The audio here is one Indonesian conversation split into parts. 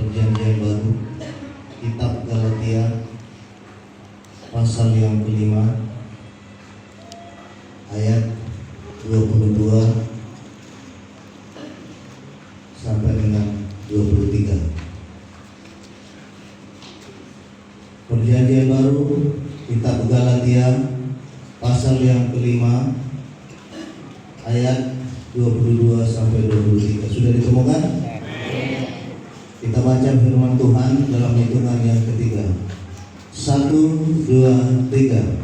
Perjanjian Baru, Kitab Galatia, pasal yang kelima, ayat 22 sampai dengan 23. Perjanjian Baru, Kitab Galatia, pasal yang kelima, ayat 22 sampai 23. Sudah ditemukan? Kita baca firman Tuhan dalam hitungan yang ketiga. 1, 2, 3.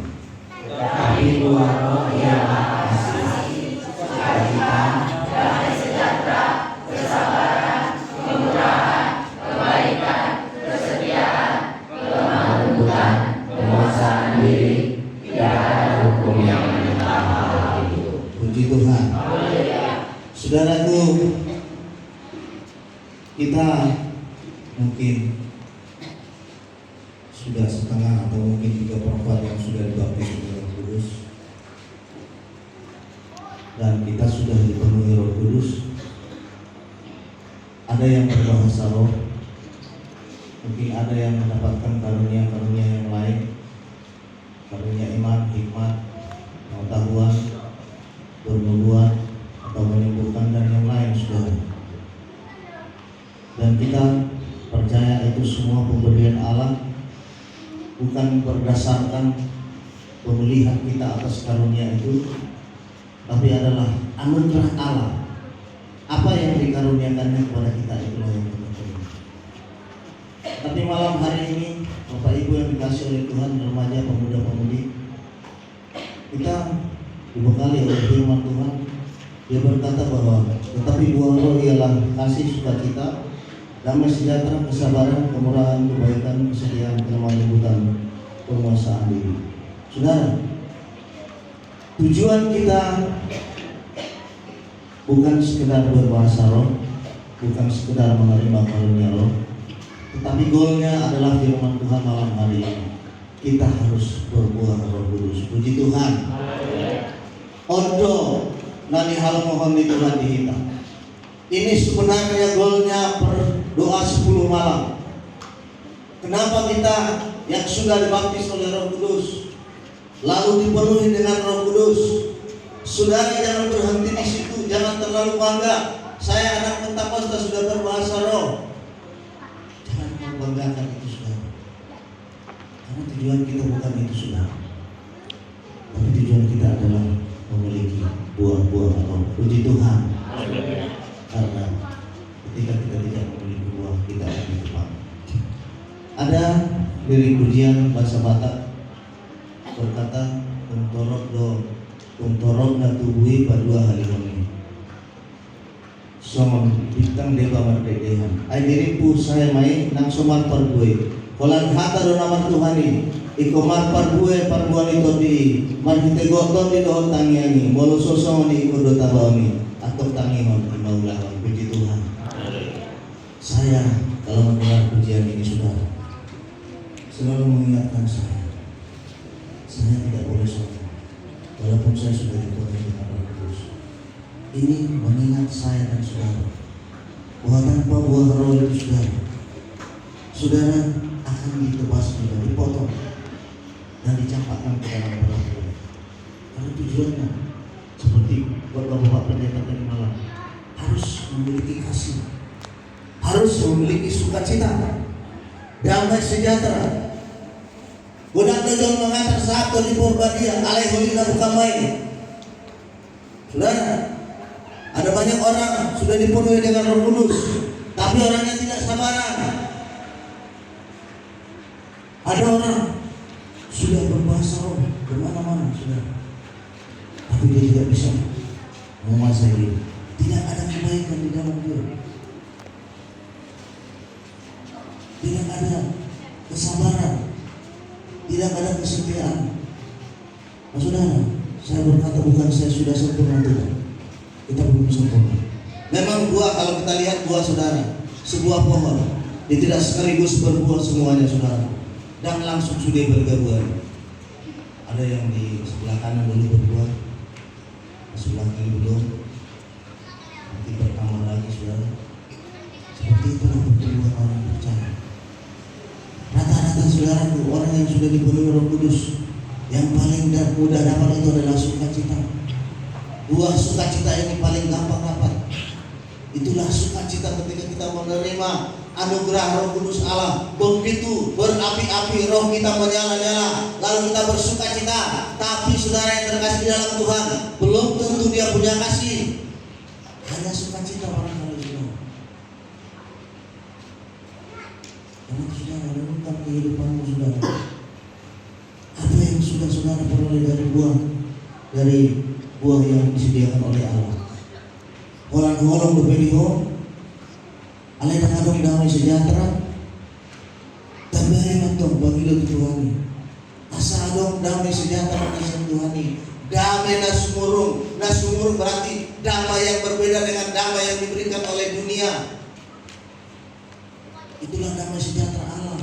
Tetapi buah roh ialah kasih, sukacita, damai sejahtera, kesabaran, kemurahan, kebaikan, kesetiaan, kelemah lembutan, penguasaan diri. Tidak ada hukum yang menentang hal itu. Puji Tuhan. Saudaraku, kita mungkin sudah setengah atau mungkin juga perempuan yang sudah dibaptis oleh Roh Kudus, dan kita sudah dipenuhi Roh Kudus. Ada yang berbahasa roh, mungkin ada yang mendapatkan karunia-karunia yang lain, karunia iman, hikmat, pengetahuan, bernubuat, atau menyembuhkan dan yang lain, saudara. Dan kita percaya itu semua pemberian Allah, bukan berdasarkan pemilihan kita atas karunia itu, tapi adalah anugerah Allah. Apa yang dikaruniakannya kepada kita itulah yang kita terima. Tapi malam hari ini, Bapak Ibu yang dikasih oleh Tuhan, remaja, pemuda-pemudi, kita dibekali oleh firman Tuhan. Dia berkata bahwa tetapi buah roh ialah kasih, sukacita, damai sejahtera, kesabaran, kemurahan, kebaikan, kesetiaan, kelemah lembutan, penguasaan diri. Saudara, tujuan kita bukan sekedar berbahasa roh, bukan sekedar menerima karunia roh, tetapi goalnya adalah firman Tuhan malam hari ini. Kita harus berbuah Roh Kudus. Puji Tuhan. Odo nani hal mohon di Tuhan dihita. Ini sebenarnya goalnya berdoa 10 malam. Kenapa kita yang sudah dibaptis oleh Roh Kudus lalu dipenuhi dengan Roh Kudus? Saudara jangan berhenti di situ, jangan terlalu bangga. Saya anak Pentakosta sudah berbahasa roh. Jangan membanggakan itu, saudara. Karena tujuan kita bukan itu, saudara. Tapi tujuan kita adalah memiliki buah-buah roh. Puji Tuhan. Karena ketika kita tidak memiliki buah, kita akan ditepang. Ada lirik pujian bahasa Batak berkata, Untorok na tubuhi padua halimoni Somong bintang deba mardedehan ay diripu saya mai nang sumar parbuay kolan hata do naman Tuhani ikomar parbuay parbuan ito di marhite goto di doon tangiani molo sosong ni ikodo tabawni atau tangihon imaulawan. Puji Tuhan. Saya kalau mendengar pujian ini, saudara, selalu mengingatkan saya tidak boleh sombong. Walaupun saya sudah dipenuhi dengan Roh Kudus, ini mengingat saya dan saudara bahwa tanpa buah roh itu, saudara akan ditebas juga, dipotong dan dicampakkan ke dalam neraka. Karena tujuannya seperti Bapak pendeta tadi malam, harus memiliki kasih, harus memiliki sukacita, damai sejahtera. Budak dojong mengantar sabtu di Purbadia, alai holina bukan main. Saudara, ada banyak orang sudah dipenuhi dengan Roh Kudus, tapi orangnya tidak sabaran. Ada orang sudah berbahasa roh kemana-mana, saudara, tapi dia tidak bisa menguasai diri. Tidak ada kebaikan di dalam dia. Tidak ada kesabaran. Tidak ada kesetiaan. Nah, saudara, saya berkata bukan saya sudah sempurna, Tuhan. Kita belum sempurna. Memang buah, kalau kita lihat buah, saudara, sebuah pohon dia tidak sekaligus berbuah semuanya, saudara, dan langsung sudah berbuah. Ada yang di sebelah kanan dulu berbuah, di sebelah kiri belum, nanti bertambah lagi, saudara. Seperti itulah pertumbuhan orang. Saudaraku, orang yang sudah dipenuhi Roh Kudus, yang paling mudah dapat itu adalah sukacita. Buah sukacita ini paling gampang dapat. Itulah sukacita ketika kita menerima anugerah Roh Kudus Allah. Begitu berapi-api roh kita menyala-nyala, lalu kita bersukacita. Tapi saudara yang terkasih di dalam Tuhan, belum tentu dia punya kasih. Hanya sukacita barangkali saudara. Karena saudara renungkan kehidupanmu saudara. Apa yang sudah saudara peroleh dari buah yang disediakan oleh Allah. Holong berpediho, alai nakadong damai sejahtera, tambah matong bagi lo Tuhan. Asa adong damai sejahtera di Tuhan. Damai nasumurung berarti damai yang berbeda dengan damai yang diberikan oleh dunia. Itulah damai sejahtera Allah.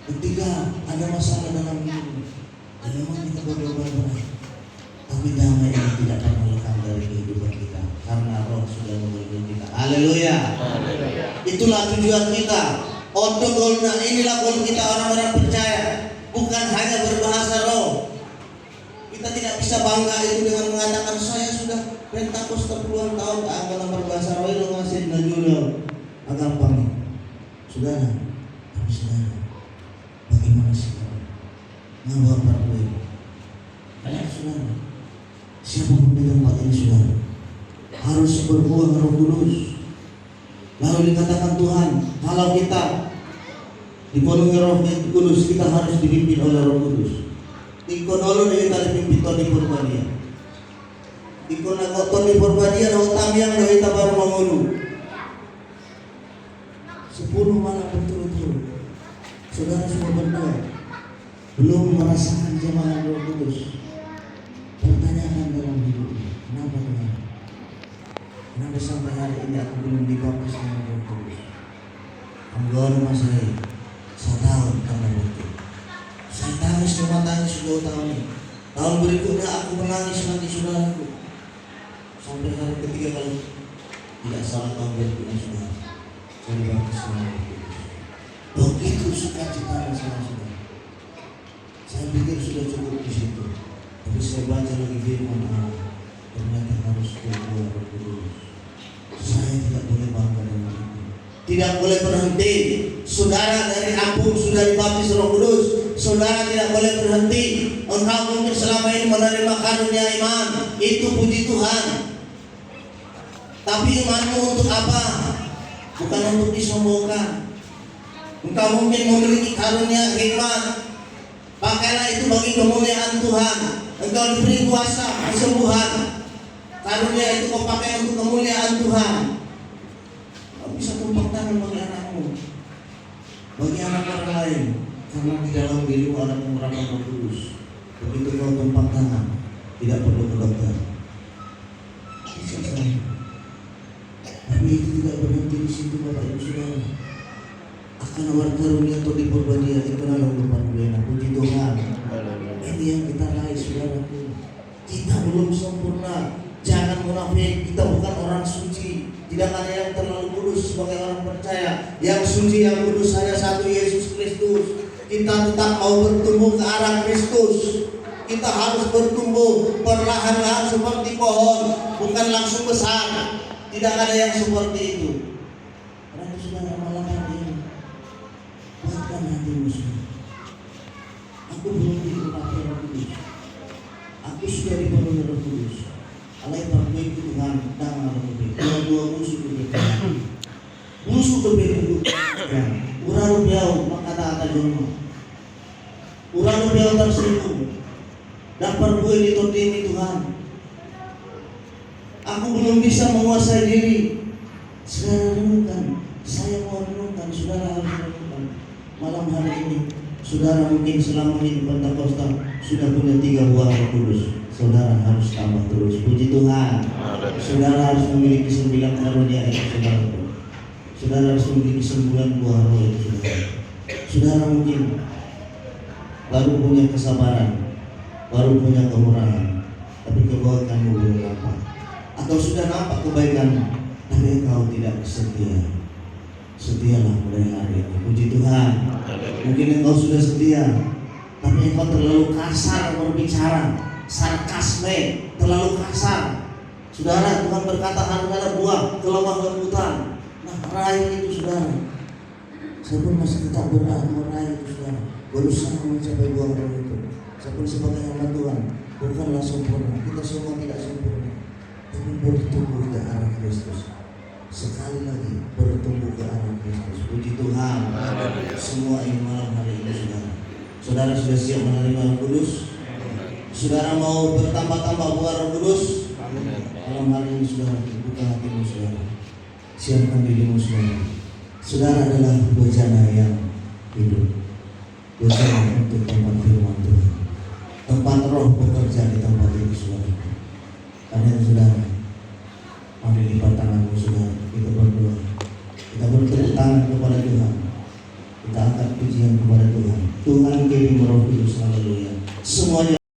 Ketika ada masalah dalam hidup, dan memang kita berdoa berat, tapi damai ini tidak pernah lekang dari kehidupan kita, karena Roh sudah memeluk kita. Haleluya. Itulah tujuan kita. Untuk golna inilah gol kita orang-orang percaya, bukan hanya berbahasa roh. Kita tidak bisa bangga itu dengan mengatakan saya sudah Pentakosta puluhan tahun akan berbahasa roh itu ngasih najula. Agampang. Saudara, tapi saudara, bagaimana sih ngabar parwe? Banyak saudara. Siapapun di tempat ini saudara harus berbuah Roh Kudus. Lalu dikatakan Tuhan, kalau kita dipenuhi Roh Kudus, kita harus dipimpin oleh Roh Kudus. Ikon olon kita dipimpin Tony Purbadia. Ikon ako Tony Purbadia na utamiang na kita baru mengulu. 10 malam berturut-turut. Saudara semua berdua belum merasakan jemaah Roh Kudus. Pertanyaan dalam hidup, kenapa Tuhan? Kenapa sampai hari ini aku belum dibaptis dengan Roh Kudus? Anggora mas saya tahu karena itu. Saya tangis cuma tangis 2 tahun ini. Tahun berikutnya aku menangis lagi saudaraku. Sampai hari ketiga kalau tidak salah tahun berikutnya saudara, saya dibaptis dengan Roh Kudus. Begitu sukacita saudara. Saya pikir sudah cukup di situ. Tapi saya baca lagi firman Allah, ternyata harus berbuah Roh Kudus. Saya tidak boleh bangga dengan itu. Tidak boleh berhenti. Saudara dari ampun sudah dibaptis Roh Kudus, saudara tidak boleh berhenti. Engkau mungkin selama ini menerima karunia iman, itu puji Tuhan. Tapi imanmu untuk apa? Bukan untuk disombongkan. Engkau mungkin memiliki karunia hikmat, pakailah itu bagi kemuliaan Tuhan. Engkau diberi kuasa kesembuhan, karunia itu kau pakai untuk kemuliaan Tuhan. Kau bisa tumpang tangan bagi anakmu, bagi anak orang lain, karena di dalam dirimu ada pengurapan Roh Kudus. Begitu kau tumpang tangan, tidak perlu ke dokter. Bisa saja. Tapi itu tidak berhenti di situ, Bapak Ibu Saudara. Akan awal karunia atau diperbadia itu adalah depan buena. Puji Tuhan. Ini yang kita raih saudaraku. Kita belum sempurna. Jangan munafik. Kita bukan orang suci. Tidak ada yang terlalu kudus sebagai orang percaya. Yang suci yang kudus hanya satu, Yesus Kristus. Kita tetap mau bertumbuh ke arah Kristus. Kita harus bertumbuh perlahan-lahan seperti pohon, bukan langsung besar. Tidak ada yang seperti itu. Karena saudara malam hari ini, buatkan hatimu saudara. Aku belum diurapi Roh Kudus. Aku sudah dipenuhi Roh Kudus. Alai partai Tuhan dan Roh Kudus. Dua musuh kebetulan. Musuh kebetulan. Urang biau makata joma. Urang biau tersinggung. Dapat gue ditodimi Tuhan. Aku belum bisa menguasai diri. Saudara renungkan. Saya mau renungkan. Saudara harus renungkan. Malam hari ini, saudara mungkin selama ini Pentakosta sudah punya 3 buah Roh Kudus. Saudara harus tambah terus. Puji Tuhan. Saudara harus memiliki 9 karunia itu saudara. Saudara harus memiliki 9 buah roh itu saudara. Saudara mungkin baru punya kesabaran, baru punya kemurahan, tapi kebaikanmu belum nampak. Atau sudah nampak kebaikanmu, tapi engkau tidak setia. Setialah mulai hari ini. Puji Tuhan. Mungkin engkau sudah setia, tapi engkau terlalu kasar berbicara, sarkasme, terlalu kasar. Saudara, Tuhan berkata harus ada buah kelemah lembutan. Nah, raih itu saudara. Saya pun masih tetap meraih itu saudara, berusaha mencapai buah roh itu. Saya pun sebagai hamba Tuhan bukanlah sempurna, kita semua tidak sempurna, tapi bertumbuh ke arah Kristus. Sekali lagi bertumbuh ke arah Kristus. Puji Tuhan. Semua ini malam hari ini saudara. Saudara sudah siap menerima Roh Kudus? Saudara mau bertambah-tambah buah Roh Kudus? Malam hari ini saudara, buka hatimu saudara. Siapkan dirimu saudara. Saudara adalah bejana yang hidup. Bejana untuk tempat firman Tuhan. Tempat roh bekerja di tempat ini saudara. Karena saudara, mari lipat tanganmu saudara. Kita berdoa. Kita bertepuk tangan kepada Tuhan. Kita angkat pujian kepada Tuhan. Tuhan kirim Roh Kudus, haleluya. Semuanya